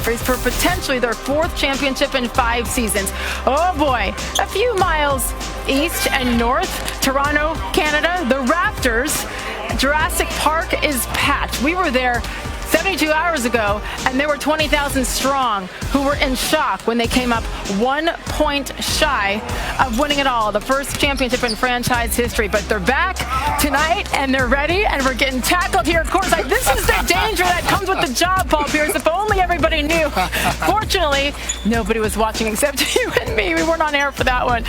race for potentially their 4th championship in 5 seasons. Oh boy, a few miles east and north, Toronto, Canada, the Raptors. Jurassic Park is packed. We were there 72 hours ago, and there were 20,000 strong who were in shock when they came up 1 point shy of winning it all, the first championship in franchise history. But they're back tonight, and they're ready, and we're getting tackled here. Of course, this is the danger that comes with the job, Paul Pierce. If only everybody knew. Fortunately, nobody was watching except you and me. We weren't on air for that one.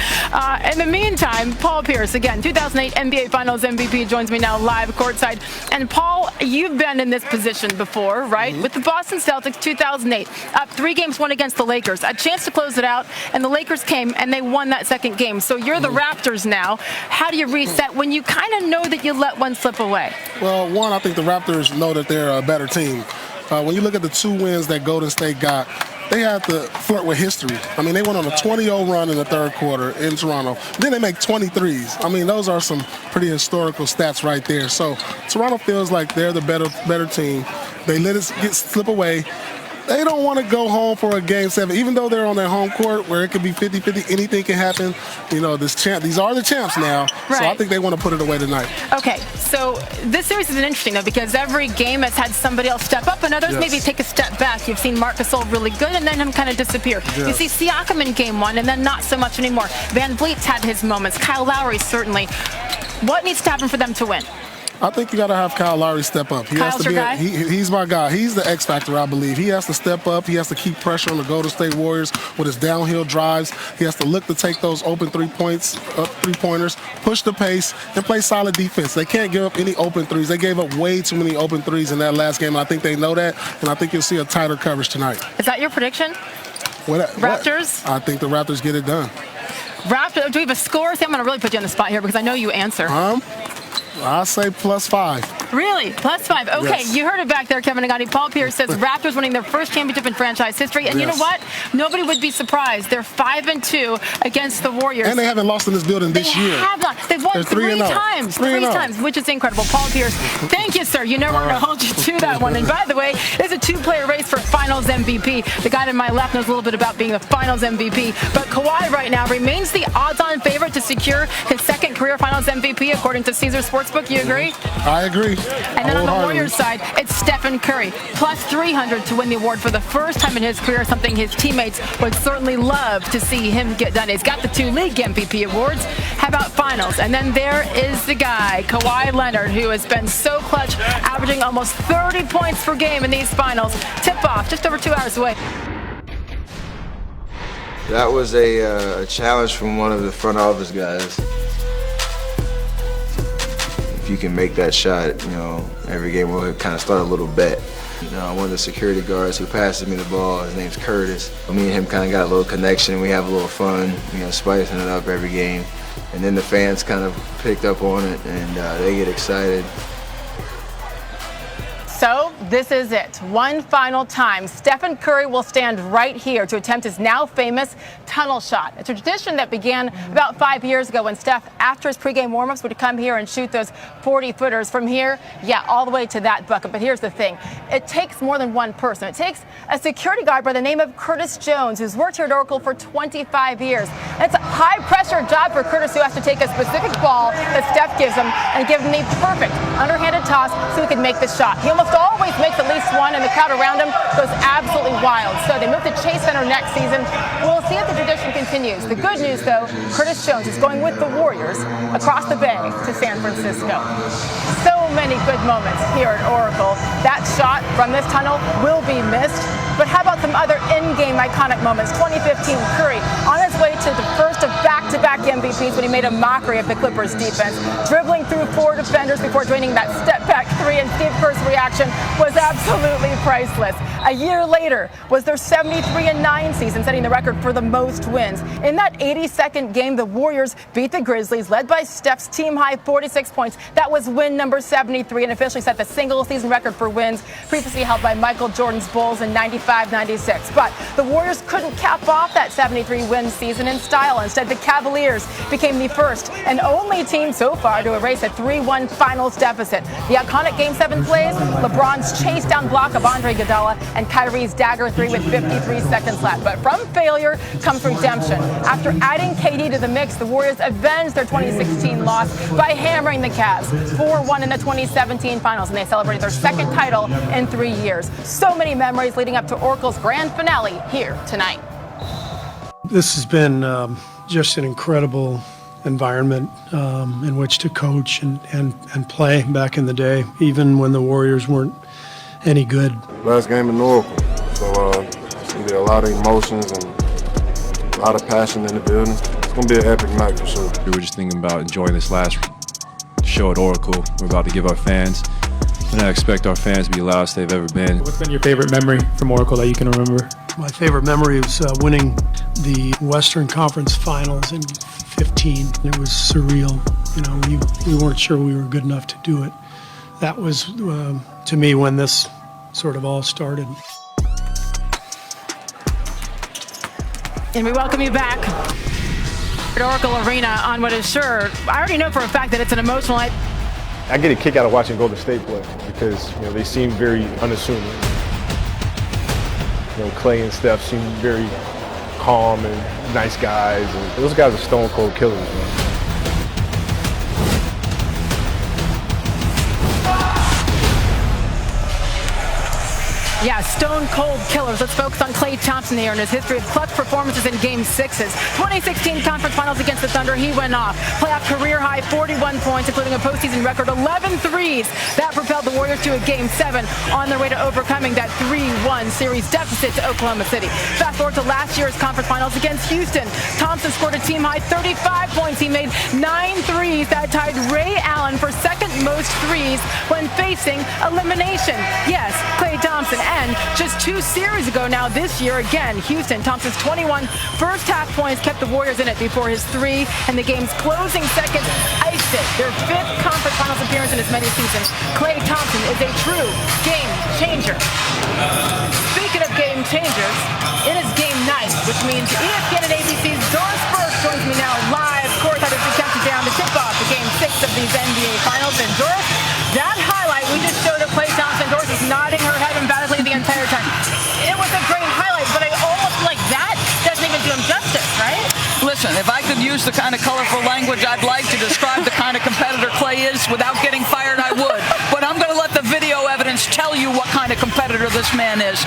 In the meantime, Paul Pierce, again, 2008 NBA Finals MVP, joins me now live courtside. And Paul, you've been in this position before, right? With the Boston Celtics, 2008, up 3 games, 1 against the Lakers. A chance to close it out, and the Lakers came and they won that second game. So you're the Raptors now. How do you reset when you kind of know that you let one slip away? Well, one, I think the Raptors know that they're a better team. When you look at the 2 wins that Golden State got, they had to flirt with history. I mean, they went on a 20-0 run in the 3rd quarter in Toronto. Then they make 23s. I mean, those are some pretty historical stats right there. So Toronto feels like they're the better team. They let it slip away. They don't want to go home for a Game 7, even though they're on their home court where it could be 50-50. Anything can happen. You know, these are the champs now, right. So I think they want to put it away tonight. Okay, so this series is interesting, though, because every game has had somebody else step up and others maybe take a step back. You've seen Marc Gasol really good and then him kind of disappear. Yes. You see Siakam in Game 1 and then not so much anymore. Van Vliet's had his moments. Kyle Lowry, certainly. What needs to happen for them to win? I think you got to have Kyle Lowry step up. Kyle's your guy? He's my guy. He's the X factor, I believe. He has to step up. He has to keep pressure on the Golden State Warriors with his downhill drives. He has to look to take those open three-pointers, push the pace, and play solid defense. They can't give up any open threes. They gave up way too many open threes in that last game. I think they know that, and I think you'll see a tighter coverage tonight. Is that your prediction? Raptors? I think the Raptors get it done. Raptors? Do we have a score? See, I'm going to really put you on the spot here because I know you answer. I'll say +5. Really? +5. Okay, yes. You heard it back there, Kevin Agati. Paul Pierce says Raptors winning their first championship in franchise history. And you know what? Nobody would be surprised. They're 5-2 against the Warriors. And they haven't lost in this building this year. They have not. They've won 3 times. 3 times, which is incredible. Paul Pierce, thank you, sir. You know we're going to hold you to that one. And by the way, there's a 2-player race for Finals MVP. The guy to my left knows a little bit about being the Finals MVP. But Kawhi right now remains the odds-on favorite to secure his 2nd career Finals MVP, according to Caesars Sportsbook. You agree? I agree. And then on the Warriors side, it's Stephen Curry, +300 to win the award for the first time in his career, something his teammates would certainly love to see him get done. He's got the 2 league MVP awards. How about Finals? And then there is the guy, Kawhi Leonard, who has been so clutch, averaging almost 30 points per game in these Finals. Tip-off, just over 2 hours away. That was a challenge from one of the front office guys. If you can make that shot, you know, every game will kind of start a little bet. You know, one of the security guards who passes me the ball, his name's Curtis. Me and him kind of got a little connection. We have a little fun, you know, spicing it up every game. And then the fans kind of picked up on it, and they get excited. So this is it. One final time. Stephen Curry will stand right here to attempt his now famous tunnel shot. It's a tradition that began about 5 years ago when Steph, after his pregame warmups, would come here and shoot those 40-footers from here, all the way to that bucket. But here's the thing. It takes more than one person. It takes a security guard by the name of Curtis Jones, who's worked here at Oracle for 25 years. And it's a high-pressure job for Curtis, who has to take a specific ball that Steph gives him and give him the perfect underhanded toss so he can make the shot. He almost always makes at least one, and the crowd around him goes absolutely wild. So they move to Chase Center next season. We'll see if the tradition continues. The good news, though, Curtis Jones is going with the Warriors across the bay to San Francisco. So many good moments here at Oracle. That shot from this tunnel will be missed. But how about some other in-game iconic moments? 2015, Curry on his way to the first of back-to-back MVPs when he made a mockery of the Clippers defense, dribbling through 4 defenders before draining that step-back 3, and Steve Kerr's reaction was absolutely priceless. A year later was their 73-9 season, setting the record for the most wins. In that 82nd game, the Warriors beat the Grizzlies, led by Steph's team-high 46 points. That was win number 73 and officially set the single-season record for wins, previously held by Michael Jordan's Bulls in 95-96. But the Warriors couldn't cap off that 73-win season in style. Instead, the Cavaliers became the first and only team so far to erase a 3-1 finals deficit. The iconic iconic Game 7 plays, LeBron's chase down block of Andre Iguodala, and Kyrie's dagger 3 with 53 seconds left. But from failure comes redemption. After adding KD to the mix, the Warriors avenged their 2016 loss by hammering the Cavs 4-1 in the 2017 finals, and they celebrated their second title in 3 years. So many memories leading up to Oracle's grand finale here tonight. This has been just an incredible environment in which to coach and play back in the day, even when the Warriors weren't any good. Last game in Oracle, so it's gonna be a lot of emotions and a lot of passion in the building. It's gonna be an epic night for sure. We were just thinking about enjoying this last show at Oracle. We're about to give our fans, and I expect our fans to be the loudest they've ever been. What's been your favorite memory from Oracle that you can remember? My favorite memory was winning the Western Conference Finals in 15. It was surreal. You know, we weren't sure we were good enough to do it. That was, to me, when this sort of all started. And we welcome you back at Oracle Arena on what is sure, I already know for a fact that it's an emotional night. I get a kick out of watching Golden State play because, you know, they seem very unassuming. You know, Clay and Steph seem very calm and nice guys, and those guys are stone cold killers, man. Yeah, stone cold killers. Let's focus on Klay Thompson here and his history of clutch performances in Game 6s. 2016 Conference Finals against the Thunder, he went off. Playoff career high 41 points, including a postseason record 11 threes. That propelled the Warriors to a Game 7 on their way to overcoming that 3-1 series deficit to Oklahoma City. Fast forward to last year's Conference Finals against Houston. Thompson scored a team-high 35 points. He made 9 threes. That tied Ray Allen for second most threes when facing elimination. Yes, Klay Thompson. And just 2 series ago now this year, again, Houston, Thompson's 21 first half points kept the Warriors in it before his 3, and the game's closing seconds iced it. Their 5th Conference Finals appearance in as many seasons. Klay Thompson is a true game changer. Speaking of game changers, it is game night, which means ESPN and ABC's Doris Burke joins me now live courtside as we count down to tip off the Game 6 of these NBA Finals. And Doris, that highlight we just showed of Klay Thompson, Doris is nodding her head emphatically the entire time. It was a great highlight, but I almost feel like that doesn't even do him justice, right? Listen, if I could use the kind of colorful language I'd like to describe the kind of competitor Klay is without getting fired, I would. But I'm going to let the video evidence tell you what kind of competitor this man is.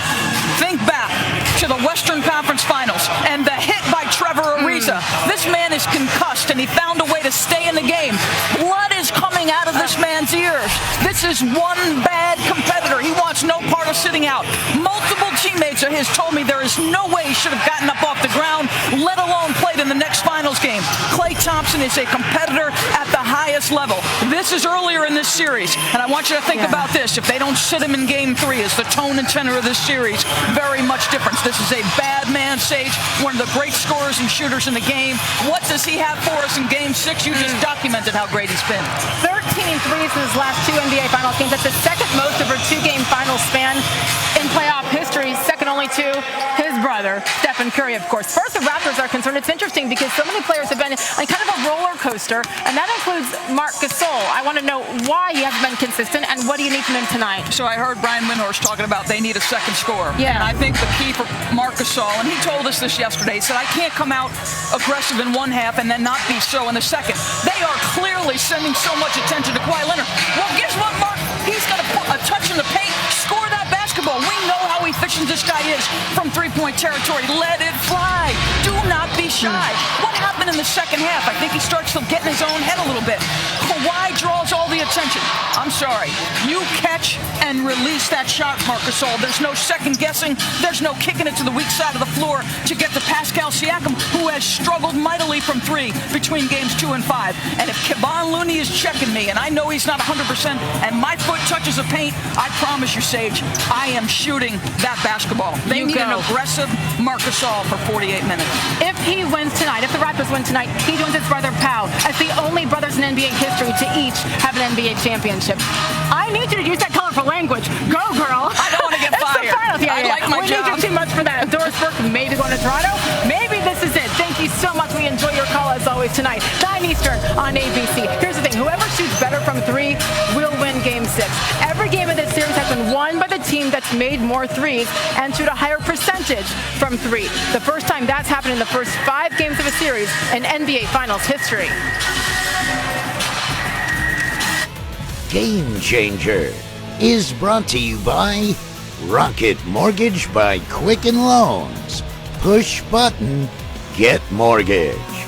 Think back to the Western Conference Finals and the hit by Trevor Ariza. This man is concussed, and he found a way to stay in the game. Blood is coming out of this man's ears. This is one bad competitor. He wants no part of sitting out. Multiple teammates of his told me there is no way he should have gotten up off the ground, let alone played in the next finals game. Klay Thompson is a competitor at the highest level. This is earlier in this series, and I want you to think about this. If they don't sit him in Game 3, is the tone and tenor of this series very much different. This is a bad man, Sage, one of the great scorers and shooters in the game. What does he have for us in Game 6? You just documented how great he's been. 13 threes in his last 2 NBA Finals games. That's the second most over 2-game final span in playoff history, second only to his brother, Stephen Curry, of course. First, the Raptors are concerned. It's interesting because so many players have been on kind of a roller coaster, and that includes Marc Gasol. I want to know why he hasn't been consistent, and what do you need from him tonight? So I heard Brian Windhorst talking about they need a second scorer. Yeah. And I think the key for Marc Gasol, and he told us this yesterday, he said, I can't come out aggressive in one half and then not be so in the second. They are clearly sending so much attention to Kawhi Leonard. Well, guess what, Mark? He's going to put a touch in the paint, score that basketball. We know how efficient this guy is from three-point territory. Let it fly. Do not be shy. What happened in the second half? I think he starts to get in his own head a little bit. Kawhi draws all the attention. I'm sorry. You catch and release that shot, Marc Gasol. There's no second guessing. There's no kicking it to the weak side of the floor to get to Pascal Siakam, who has struggled mightily from 3 between games 2 and 5. And if Kevon Looney is checking me, and I know he's not 100%, and my foot touches the paint, I promise you, Sage, I am shooting that basketball. They need an aggressive Marc Gasol for 48 minutes. If he wins tonight, if the Raptors win tonight, he joins his brother Pau as the only brothers in NBA history to each have an NBA championship. I need you to use that colorful language. Go, girl. I don't want to get fired. I like my job. We need you too much for that. Doris Burke maybe going to Toronto. Maybe this is it. Thank you so much. We enjoy your call as always tonight. 9 Eastern on ABC. Here's the thing. Whoever shoots better from 3 will win Game 6. teammates made more threes and shoot a higher percentage from three. The first time that's happened in the first 5 games of a series in NBA Finals history. Game Changer is brought to you by Rocket Mortgage by Quicken Loans. Push button, get mortgage.